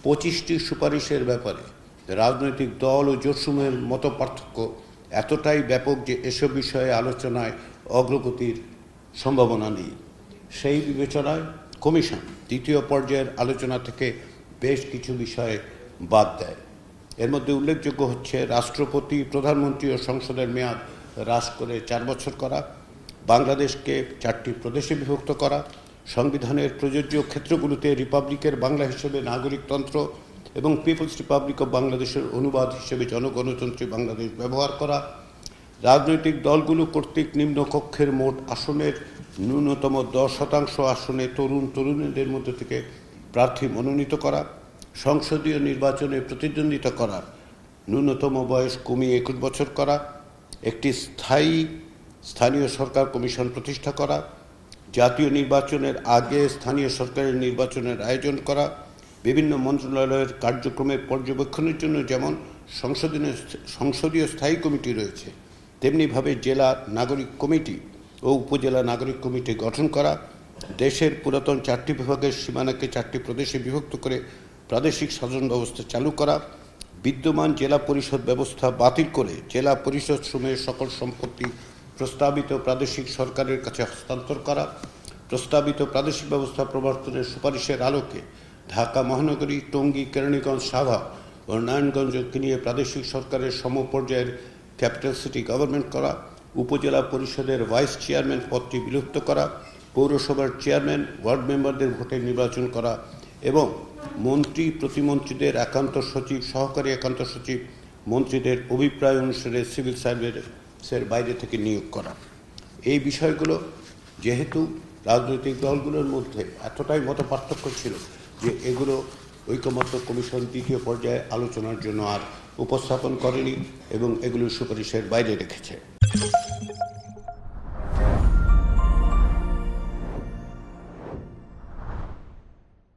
25টি সুপারিশের ব্যাপারে রাজনৈতিক দল ও জোটসমূহের মত পার্থক্য এতটাই ব্যাপক যে এসব বিষয়ে আলোচনায় অগ্রগতির সম্ভাবনা নেই। সেই বিবেচনায় কমিশন দ্বিতীয় পর্যায়ের আলোচনা থেকে বেশ কিছু বিষয়ে বাদ দেয়। এর মধ্যে উল্লেখযোগ্য হচ্ছে রাষ্ট্রপতি, প্রধানমন্ত্রী ও সংসদের মেয়াদ হ্রাস করে 4 বছর করা, বাংলাদেশকে 4টি প্রদেশে বিভক্ত করা, সংবিধানের প্রযোজ্য ক্ষেত্রগুলোতে রিপাবলিকের বাংলা হিসেবে নাগরিকতন্ত্র এবং পিপলস রিপাবলিক অব বাংলাদেশের অনুবাদ হিসেবে জনগণতন্ত্রী বাংলাদেশ ব্যবহার করা, রাজনৈতিক দলগুলো কর্তৃক নিম্নকক্ষের মোট আসনের ন্যূনতম 10% আসনে তরুণীদের মধ্যে থেকে প্রার্থী মনোনীত করা, সংসদীয় নির্বাচনে প্রতিদ্বন্দ্বিতা করার ন্যূনতম বয়স কমিয়ে 21 বছর করা, একটি স্থানীয় সরকার কমিশন প্রতিষ্ঠা করা, জাতীয় নির্বাচনের আগে স্থানীয় সরকারের নির্বাচনের আয়োজন করা, বিভিন্ন মন্ত্রণালয়ের কার্যক্রমের পর্যবেক্ষণের জন্য যেমন সংসদীয় স্থায়ী কমিটি রয়েছে, তেমনিভাবে জেলা নাগরিক কমিটি ও উপজেলা নাগরিক কমিটি গঠন করা, দেশের পুরাতন 4টি বিভাগের সীমানাকে 4টি প্রদেশে বিভক্ত করে প্রাদেশিক শাসন ব্যবস্থা চালু করা, বিদ্যমান জেলা পরিষদ ব্যবস্থা বাতিল করে জেলা পরিষদ সমূহের সকল সম্পত্তি প্রস্তাবিত প্রাদেশিক সরকারের কাছে হস্তান্তর করা, প্রস্তাবিত প্রাদেশিক ব্যবস্থা প্রবর্তনের সুপারিশের আলোকে ঢাকা মহানগরী, টঙ্গী, কেরানীগঞ্জ, সাভার ও নারায়ণগঞ্জকে নিয়ে প্রাদেশিক সরকারের সমপর্যায়ের ক্যাপিটাল সিটি গভর্নমেন্ট করা, উপজেলা পরিষদের ভাইস চেয়ারম্যান পদটি বিলুপ্ত করা, পৌরসভার চেয়ারম্যান, ওয়ার্ড মেম্বারদের ভোটে নির্বাচন করা এবং মন্ত্রী, প্রতিমন্ত্রীদের একান্ত সচিব, সহকারী একান্ত সচিব মন্ত্রীদের অভিপ্রায় অনুসারে সিভিল সার্ভিসের বাইরে থেকে নিয়োগ করা। এই বিষয়গুলো যেহেতু রাজনৈতিক দলগুলোর মধ্যে এতটাই মতপার্থক্য ছিল যে এগুলো ঐকমত্য কমিশন দ্বিতীয় পর্যায়ে আলোচনার জন্য আর উপস্থাপন করেনি এবং এগুলো সুপারিশের বাইরে রেখেছে।